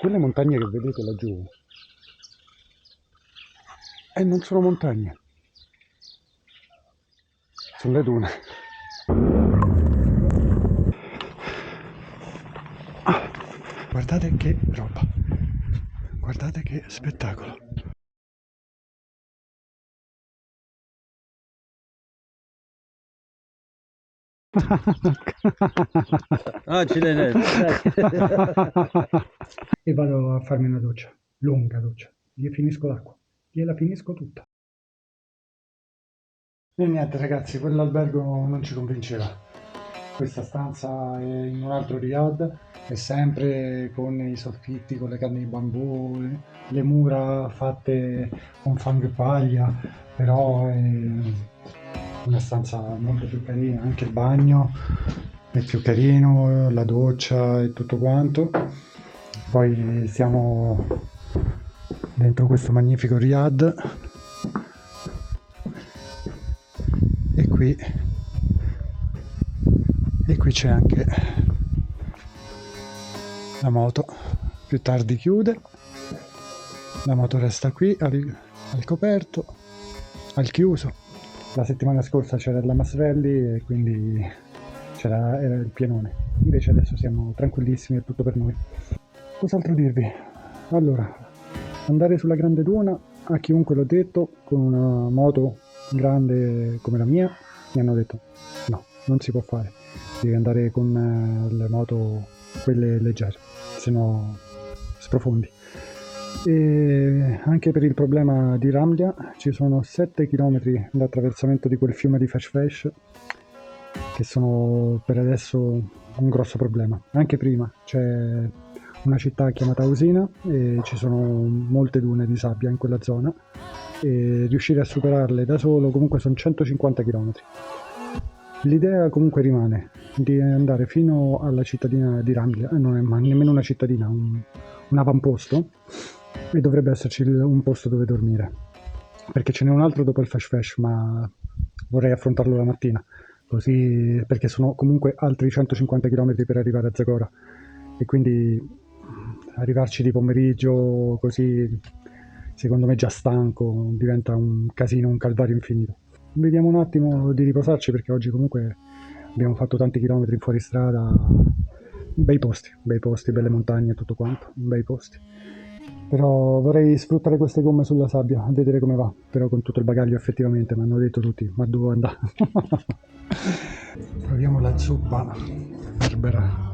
Quelle montagne che vedete laggiù, non sono montagne, sono le dune. Guardate che roba, guardate che spettacolo. Accidenti, dai. E vado a farmi una doccia, lunga doccia, gli finisco l'acqua, gliela finisco tutta. E niente ragazzi, quell'albergo non ci convinceva. Questa stanza è in un altro riad, è sempre con i soffitti, con le canne di bambù, le mura fatte con fango e paglia, però è una stanza molto più carina, anche il bagno è più carino, la doccia e tutto quanto. Poi siamo dentro questo magnifico riad e qui c'è anche la moto. Più tardi chiude, la moto resta qui al coperto, al chiuso. La settimana scorsa c'era la Masrelli e quindi era il pienone, invece adesso siamo tranquillissimi, è tutto per noi. Cos'altro dirvi? Allora, andare sulla grande duna, a chiunque l'ho detto, con una moto grande come la mia, mi hanno detto no, non si può fare, devi andare con le moto, quelle leggere, se no sprofondi. E anche per il problema di Ramlia ci sono 7 km d'attraversamento di quel fiume di Fesh che sono per adesso un grosso problema. Anche prima c'è una città chiamata Usina e ci sono molte dune di sabbia in quella zona e riuscire a superarle da solo comunque sono 150 km. L'idea comunque rimane di andare fino alla cittadina di Ramlia, non è nemmeno una cittadina, un avamposto, e dovrebbe esserci un posto dove dormire, perché ce n'è un altro dopo il Fesh, ma vorrei affrontarlo la mattina, così, perché sono comunque altri 150 km per arrivare a Zagora, e quindi arrivarci di pomeriggio così, secondo me già stanco, diventa un casino, un calvario infinito. Vediamo un attimo di riposarci perché oggi comunque abbiamo fatto tanti chilometri in fuoristrada, bei posti, belle montagne e tutto quanto, bei posti. Però vorrei sfruttare queste gomme sulla sabbia, a vedere come va, però con tutto il bagaglio effettivamente mi hanno detto tutti, ma dove andare? Proviamo la zuppa berbera.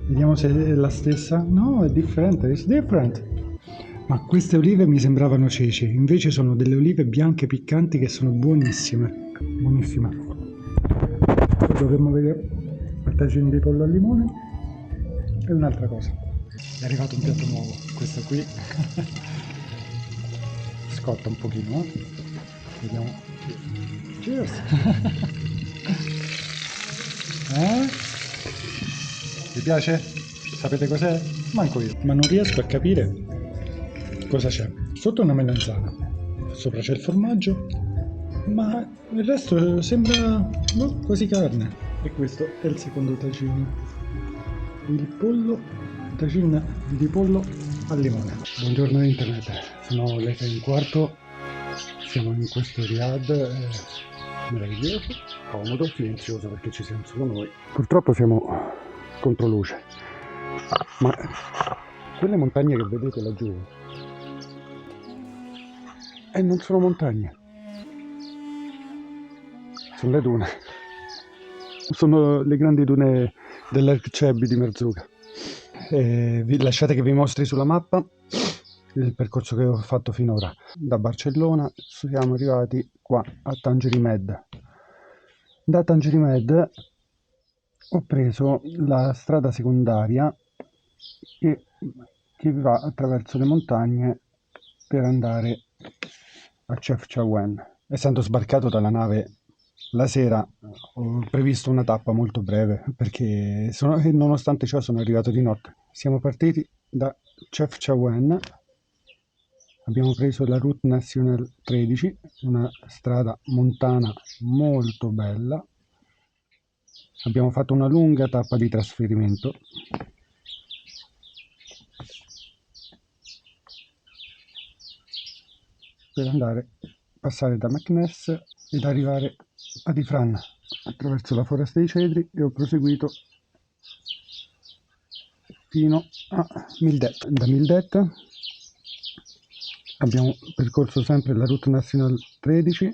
Vediamo se è la stessa. No, è differente, it's different. Ma queste olive mi sembravano ceci, invece sono delle olive bianche piccanti che sono buonissime. Buonissime. Poi dovremmo vedere il tagine di pollo al limone e un'altra cosa. È arrivato un piatto nuovo, questo qui. Scotta un pochino, eh. Vediamo. Cheers! Vi piace? Sapete cos'è? Manco io, ma non riesco a capire cosa c'è. Sotto una melanzana, sopra c'è il formaggio, ma il resto sembra quasi carne. E questo è il secondo tagine. Il pollo, tagine di pollo al limone. Buongiorno internet, sono le 6:15, siamo in questo riad meraviglioso, comodo, silenzioso perché ci siamo solo noi. Purtroppo siamo contro luce, ma quelle montagne che vedete laggiù non sono montagne, sono le dune, sono le grandi dune dell'Ercebbi di Merzuga. Lasciate che vi mostri sulla mappa il percorso che ho fatto finora. Da Barcellona siamo arrivati qua a Tangerimed. Da Tangerimed ho preso la strada secondaria che va attraverso le montagne per andare a Chefchaouen. Essendo sbarcato dalla nave la sera ho previsto una tappa molto breve perché nonostante ciò sono arrivato di notte. Siamo partiti da Chefchaouen, abbiamo preso la Route Nationale 13, una strada montana molto bella. Abbiamo fatto una lunga tappa di trasferimento per andare passare da McNess ed arrivare ad Ifran attraverso la foresta dei cedri, e ho proseguito fino a Mildet. Da Mildet abbiamo percorso sempre la Route National 13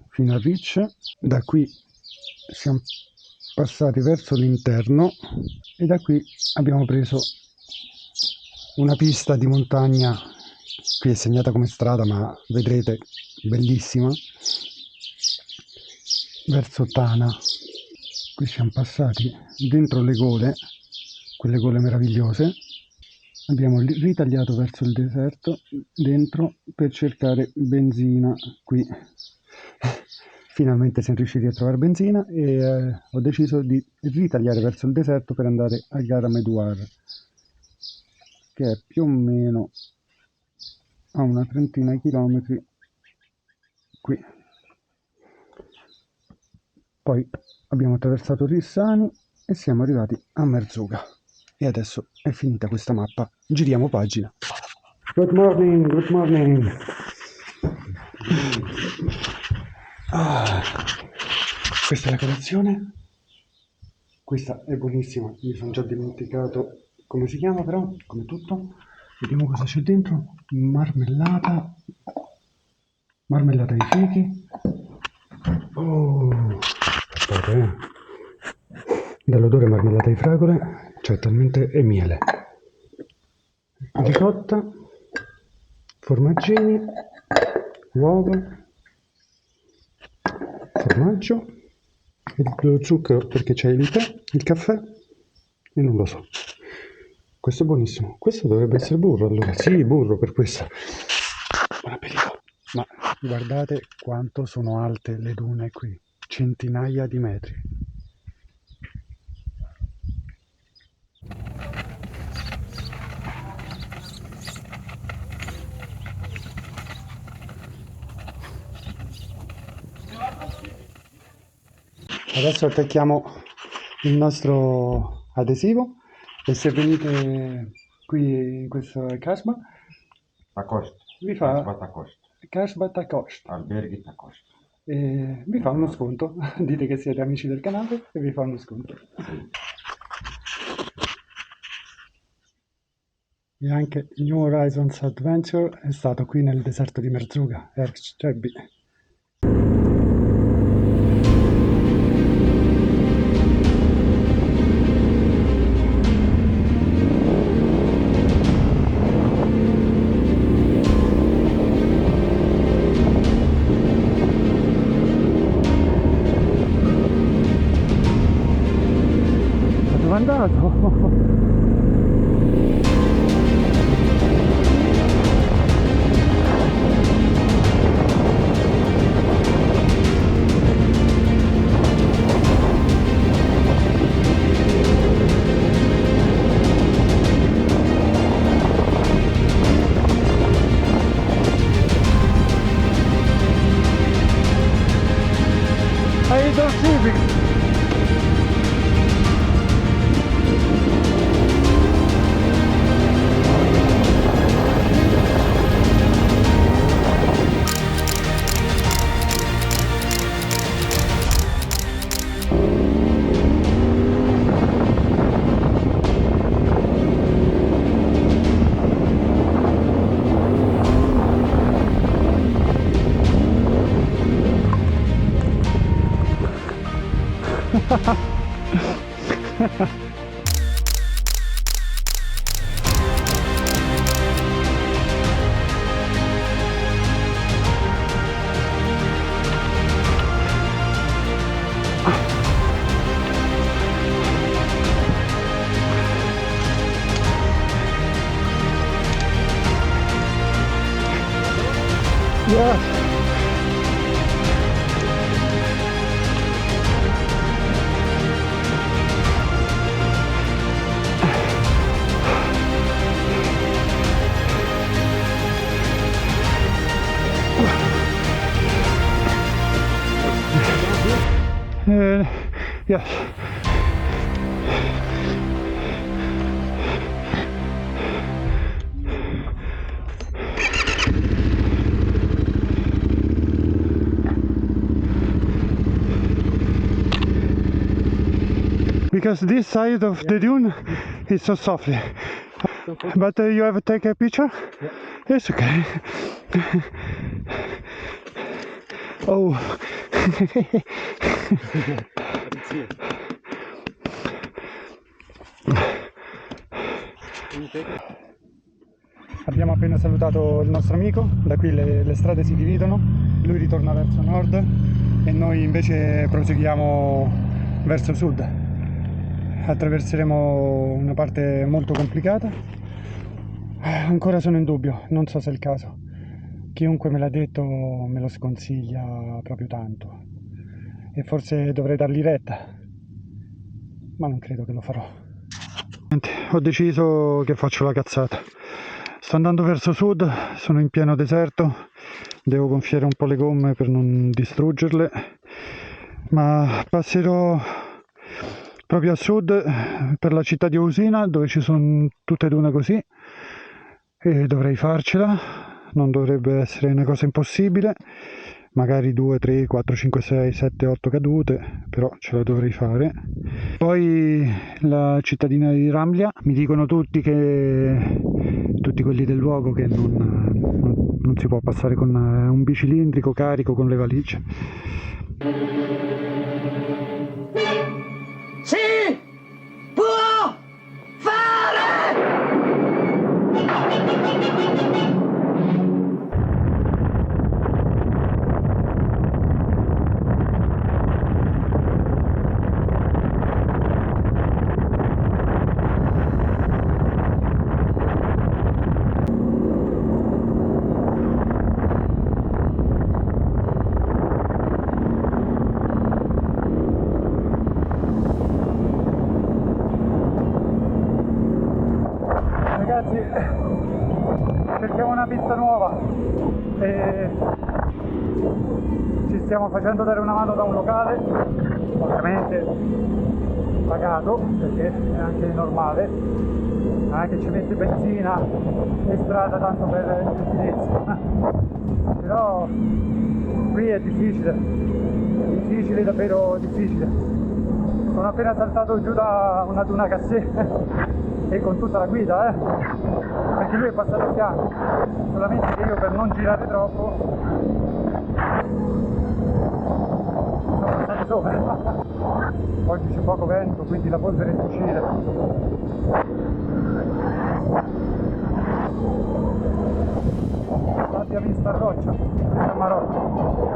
fino a Rich. Da qui siamo passati verso l'interno e da qui abbiamo preso una pista di montagna, qui è segnata come strada ma vedrete bellissima, verso Tana. Qui siamo passati dentro le gole, quelle gole meravigliose. Abbiamo ritagliato verso il deserto dentro per cercare benzina. Qui finalmente siamo riusciti a trovare benzina e ho deciso di ritagliare verso il deserto per andare a Gara Medouar, che è più o meno a una trentina di chilometri qui. Poi abbiamo attraversato Rissani e siamo arrivati a Merzouga. E adesso è finita questa mappa. Giriamo pagina. Good morning, good morning. Questa è la colazione. Questa è buonissima. Mi sono già dimenticato come si chiama, però, come tutto. Vediamo cosa c'è dentro. Marmellata di fichi. Oh, aspetta, dall'odore marmellata di fragole, certamente, e miele. Ricotta, formaggini, uova, formaggio, lo zucchero perché c'è il tè, il caffè e non lo so. Questo è buonissimo. Questo dovrebbe essere burro, allora. Sì, burro per questo. Buon appetito. Ma guardate quanto sono alte le dune qui. Centinaia di metri. Adesso attacchiamo il nostro adesivo e se venite qui in questo Casbah Tacost, vi fa Tacost, Casbah Tacost alberghi Tacost. e vi fa uno sconto. Dite che siete amici del canale e vi fa uno sconto. E anche New Horizons Adventure è stato qui nel deserto di Merzouga, Ercebbi. Dove è andato? Hai Don Civic! Yes. Yes. because this side of the dune is so softly. But you have to take a picture? Yeah. It's okay. Oh. Abbiamo appena salutato il nostro amico, da qui le strade si dividono, lui ritorna verso nord e noi invece proseguiamo verso sud. Attraverseremo una parte molto complicata, ancora sono in dubbio, non so se è il caso. Chiunque me l'ha detto me lo sconsiglia proprio tanto e forse dovrei dargli retta, ma non credo che lo farò. Ho deciso che faccio la cazzata. Sto andando verso sud, sono in pieno deserto, devo gonfiare un po' le gomme per non distruggerle, ma passerò proprio a sud per la città di Usina, dove ci sono tutte e dune così, e dovrei farcela, non dovrebbe essere una cosa impossibile, magari 2, 3, 4, 5, 6, 7, 8 cadute, però ce la dovrei fare. Poi la cittadina di Ramlia, mi dicono tutti quelli del luogo che non si può passare con un bicilindrico carico con le valigie. Si può fare! Ragazzi, cerchiamo una pista nuova e ci stiamo facendo dare una mano da un locale, ovviamente pagato, perché è anche normale, anche ci mette benzina e strada tanto per gentilezza. Però qui è difficile, davvero difficile. Sono appena saltato giù da una duna cassetta e con tutta la guida, perché lui è passato a fianco, solamente che io per non girare troppo sono passato sopra. Oggi c'è poco vento, quindi la polvere si uscire. Sabbia vista a roccia, a Marocco.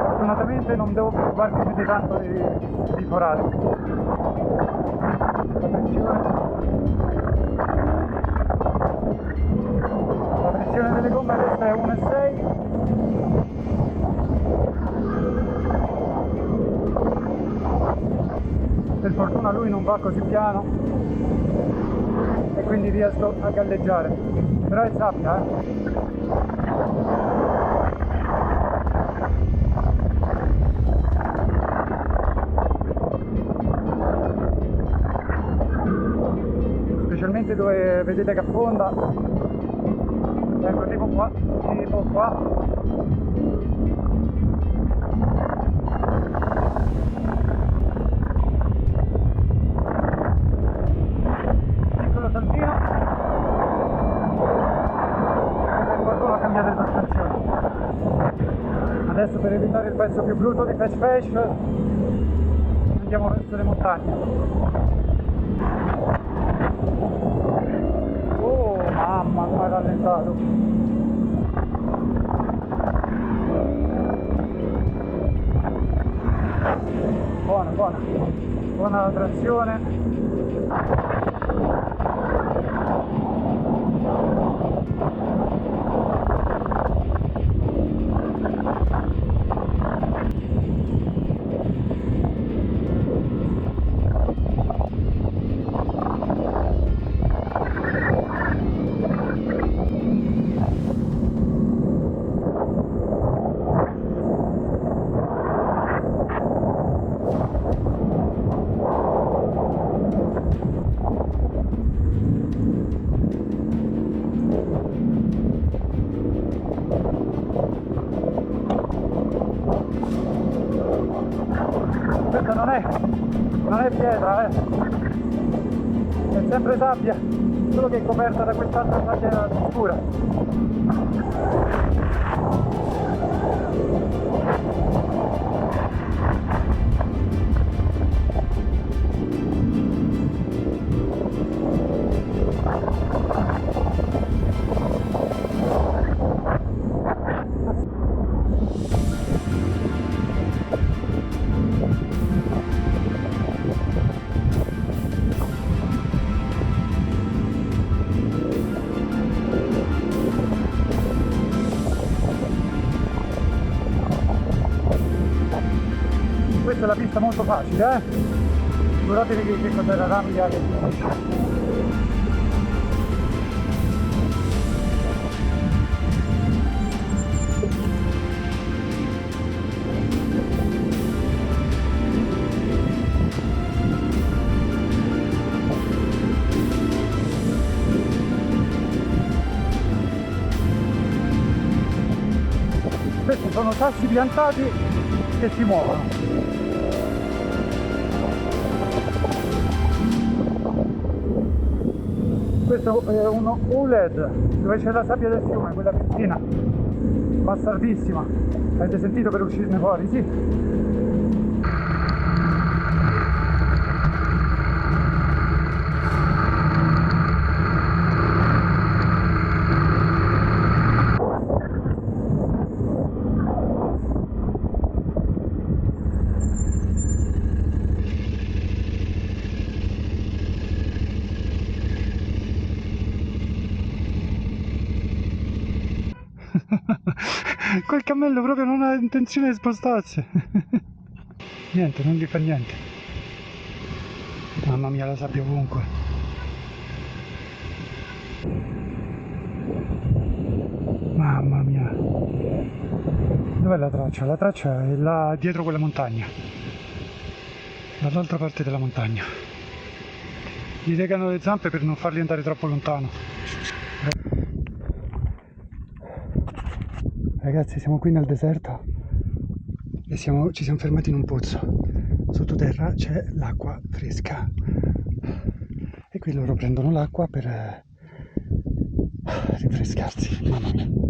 Fortunatamente non devo preoccuparmi più di tanto di forare. La pressione delle gomme adesso è 1,6. Per fortuna lui non va così piano e quindi riesco a galleggiare, però è sabbia, specialmente dove vedete che affonda, ecco, tipo qua. Piccolo saltino e per qualcuno ha cambiato le sospensioni. Adesso per evitare il pezzo più brutto di Fetch andiamo verso le montagne. Mamma, come ha rallentato. Buona la trazione. è pietra, è sempre sabbia, solo che è coperta da quest'altra sabbia scura. Questa è la pista molto facile, figuratevi che cos'è la ramica che finisce. Questi sono sassi piantati che si muovono. Questo è uno ULED dove c'è la sabbia del fiume, quella piscina bastardissima. Avete sentito per uscirne fuori? Sì. Quel cammello proprio non ha intenzione di spostarsi. Niente, non gli fa niente. Mamma mia, la sabbia ovunque. Mamma mia. Dov'è la traccia? La traccia è là dietro quella montagna, dall'altra parte della montagna. Gli legano le zampe per non farli andare troppo lontano. Ragazzi, siamo qui nel deserto e ci siamo fermati in un pozzo. Sottoterra c'è l'acqua fresca e qui loro prendono l'acqua per rinfrescarsi. Mamma mia.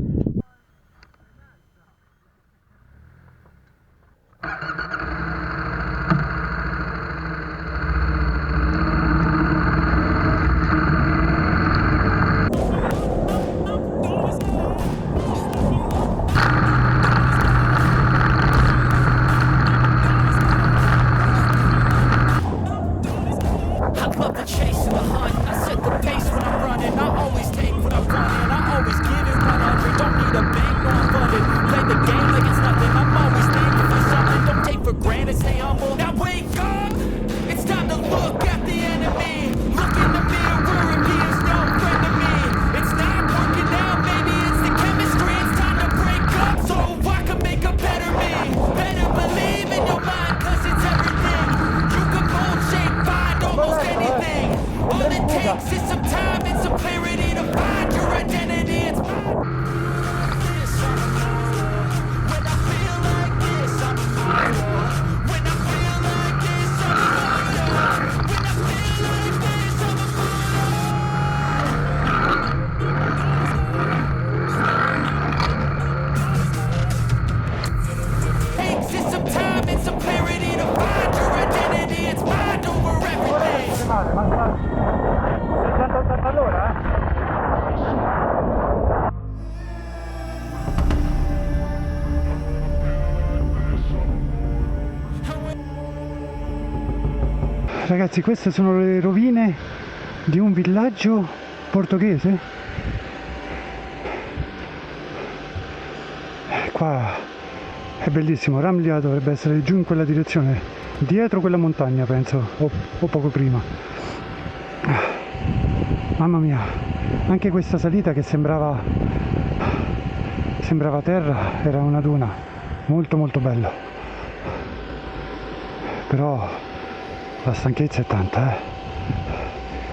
Ragazzi, queste sono le rovine di un villaggio portoghese. Qua è bellissimo. Ramlia dovrebbe essere giù in quella direzione, dietro quella montagna penso, o poco prima. Mamma mia, anche questa salita che sembrava terra, era una duna, molto molto bella. Però la stanchezza è tanta,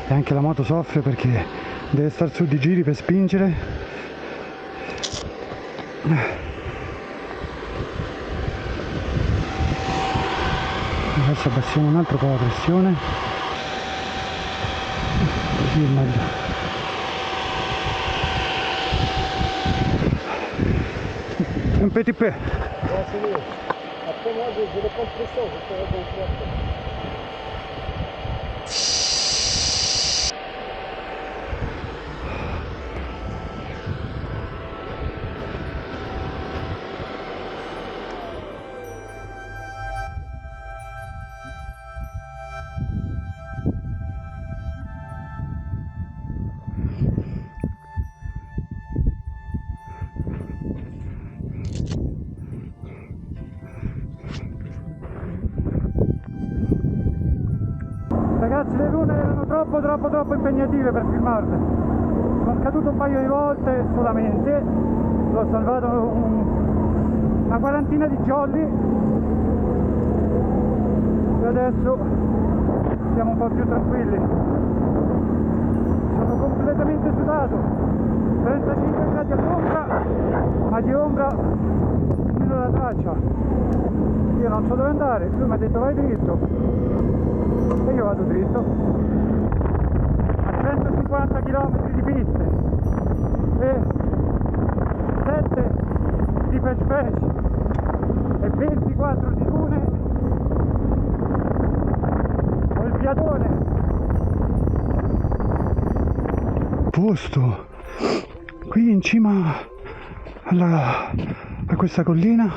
e anche la moto soffre perché deve star su di giri per spingere. Adesso abbassiamo un altro po' la pressione. Così il mal. Un petit peu. Ragazzi, le dune erano troppo impegnative per filmarle. Sono caduto un paio di volte solamente, l'ho salvato una quarantina di jolly e adesso siamo un po' più tranquilli. Sono completamente sudato, 35 gradi all'ombra, ma di ombra nemmeno la traccia. Io non so dove andare, lui mi ha detto vai dritto. E io vado dritto a 150 km di piste e 7 di patch e 24 di dune. Ho il fiatone. Posto qui in cima a questa collina,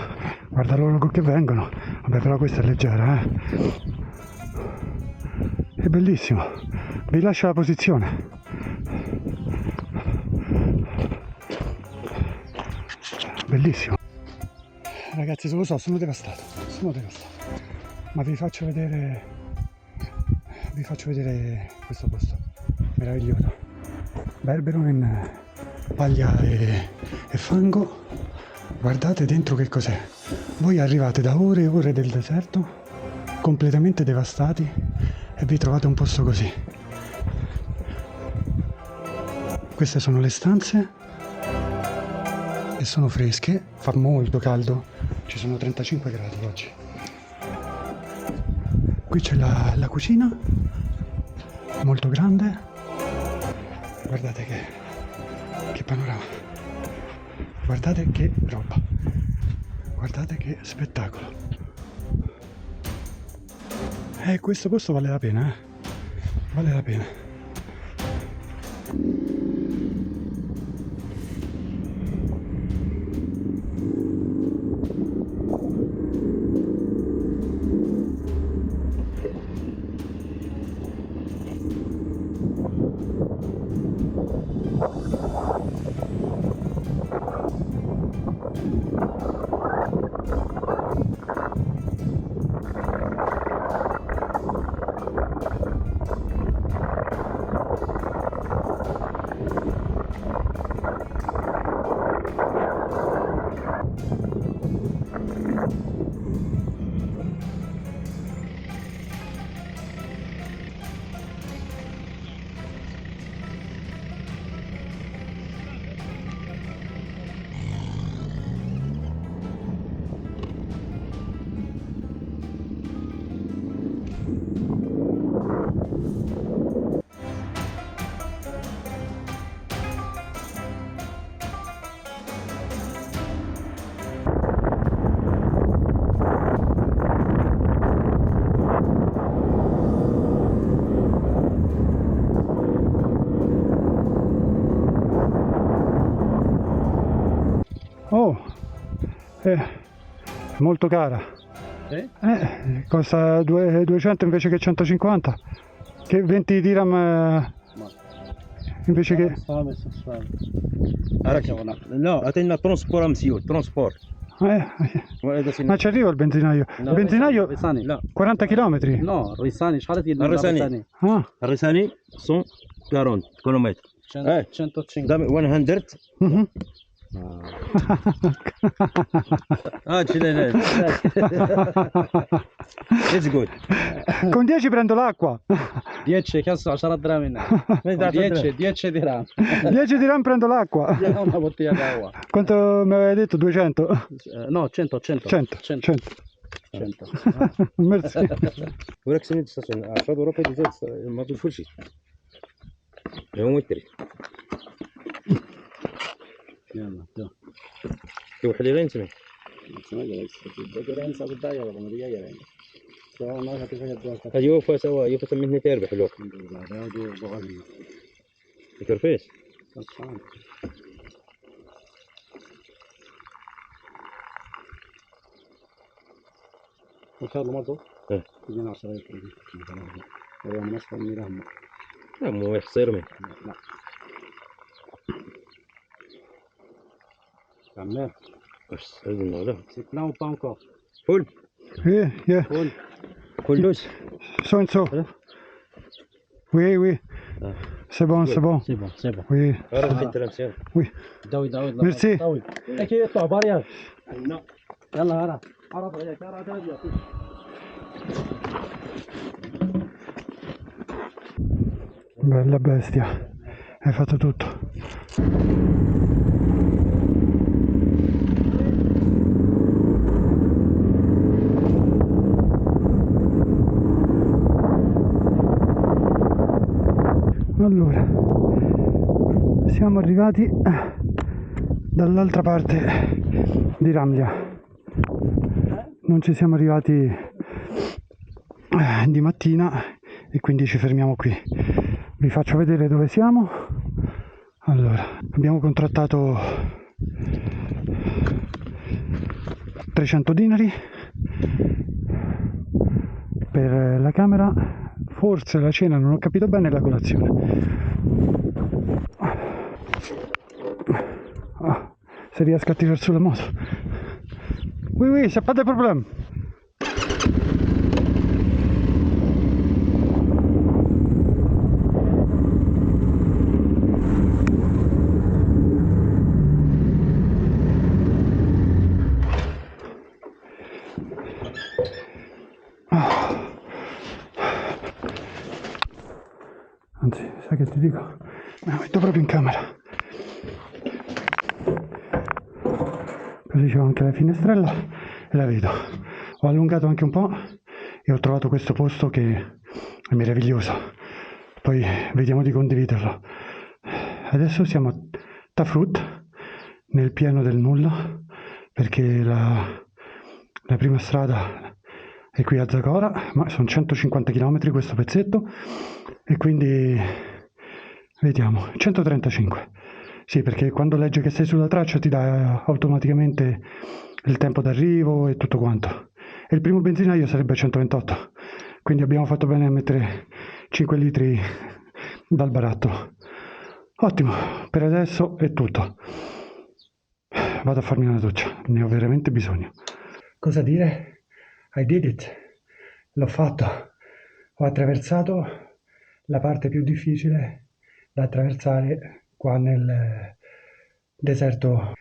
guarda loro che vengono. Vabbè, però questa è leggera, È bellissimo, vi lascio la posizione. Bellissimo. Ragazzi, lo so, sono devastato, ma vi faccio vedere questo posto meraviglioso. Berbero in paglia e fango. Guardate dentro che cos'è. Voi arrivate da ore e ore del deserto, completamente devastati, e vi trovate un posto così. Queste sono le stanze e sono fresche, fa molto caldo, ci sono 35 gradi oggi. Qui c'è la cucina, molto grande, guardate che panorama, guardate che roba, guardate che spettacolo. Questo posto vale la pena, vale la pena. Oh, molto cara. Costa 200 invece che 150. Che 20 dirham invece che... No, attende il trasporto, monsieur, trasporto. Ma ci arriva il benzinaio. Il benzinaio 40 km. No, Risani, Risani. Risani sono 40 km. 105. 100. Ce l'hai. It's good. Con 10 prendo l'acqua. 10 cazzo 10 dirham. 10 dirham. 10 dirham prendo l'acqua. Una bottiglia d'acqua. Quanto mi aveva detto? 200? No, 100. 100. 100. Merci. هناك سنة ستاسيون عشرة أوروبا تزاد ما تدخلش هو يتري يلا تو يوحد لين سنة يوفى سوا يوفى من تربح له يكرفيس وصار له مرضو إيه. يجينا 10 هو من أسفل ميراهم لا مو يخسر من لا كمل بس هذا النوع c'est plein ou pas encore فول Oui, yeah. full كلوش So and so. Oui, oui. Ah. C'est bon, c'est bon. c'est bon Oui. عرفت انت لمسيان داوي داوي Merci. داوي اكيد يطلع باريان يلا هلا عرف عليك هلا Bella bestia. Hai fatto tutto. Allora, siamo arrivati dall'altra parte di Ramlia. Non ci siamo arrivati di mattina e quindi ci fermiamo qui. Vi faccio vedere dove siamo. Allora, abbiamo contrattato 300 dinari per la camera, forse la cena, non ho capito bene, la colazione. Se riesco a tirare sulla moto. Oui, oui, c'est pas de problème. Anzi, sai che ti dico? Me la metto proprio in camera. Così c'ho anche la finestrella e la vedo. Ho allungato anche un po' e ho trovato questo posto che è meraviglioso. Poi vediamo di condividerlo. Adesso siamo a Tafrut, nel pieno del nulla, perché la prima strada è qui a Zagora, ma sono 150 km questo pezzetto, e quindi vediamo, 135. Sì, perché quando legge che sei sulla traccia ti dà automaticamente il tempo d'arrivo e tutto quanto. E il primo benzinaio sarebbe 128, quindi abbiamo fatto bene a mettere 5 litri dal baratto. Ottimo, per adesso è tutto. Vado a farmi una doccia, ne ho veramente bisogno. Cosa dire? I did it. L'ho fatto. Ho attraversato la parte più difficile da attraversare qua nel deserto.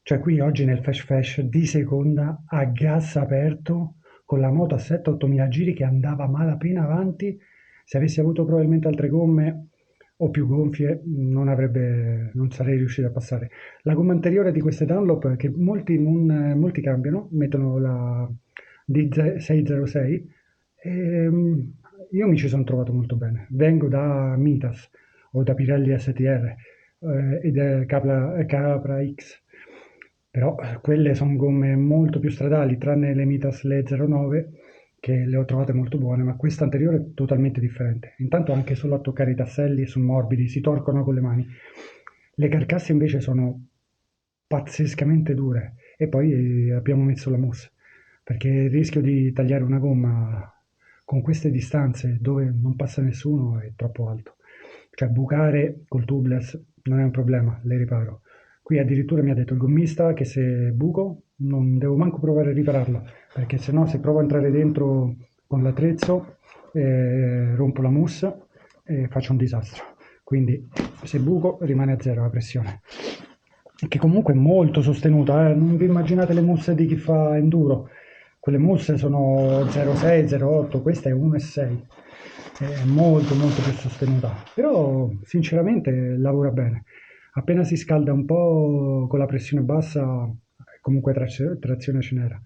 Cioè qui oggi nel Fesh Fesh di seconda a gas aperto con la moto a 7-8 mila giri che andava a malapena avanti. Se avessi avuto probabilmente altre gomme o più gonfie non sarei riuscito a passare. La gomma anteriore di queste Dunlop, che molti cambiano, mettono la D606, e io mi ci sono trovato molto bene. Vengo da Mitas o da Pirelli STR ed è Capra X, però quelle sono gomme molto più stradali, tranne le Mitas le 09 che le ho trovate molto buone, ma questa anteriore è totalmente differente. Intanto anche solo a toccare i tasselli sono morbidi, si torcono con le mani. Le carcasse invece sono pazzescamente dure, e poi abbiamo messo la mousse, perché il rischio di tagliare una gomma con queste distanze dove non passa nessuno è troppo alto. Cioè bucare col tubeless non è un problema, le riparo. Qui addirittura mi ha detto il gommista che se buco non devo manco provare a ripararlo, perché sennò se provo a entrare dentro con l'attrezzo rompo la mousse e faccio un disastro. Quindi se buco rimane a zero la pressione, che comunque è molto sostenuta, non vi immaginate le mousse di chi fa enduro. Quelle mousse sono 0,6, 0,8, questa è 1,6, è molto molto più sostenuta, però sinceramente lavora bene. Appena si scalda un po' con la pressione bassa, comunque trazione ce n'era.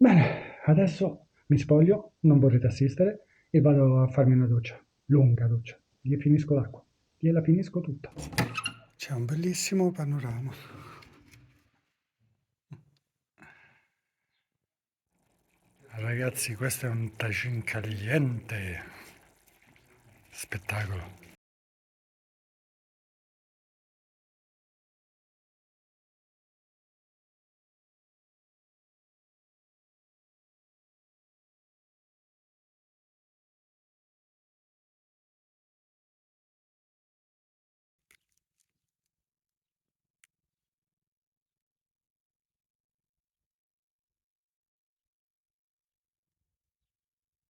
Bene, adesso mi spoglio, non vorrete assistere, e vado a farmi una doccia, lunga doccia. Gli finisco l'acqua, gliela finisco tutta. C'è un bellissimo panorama. Ragazzi, questo è un tagine caliente. Spettacolo.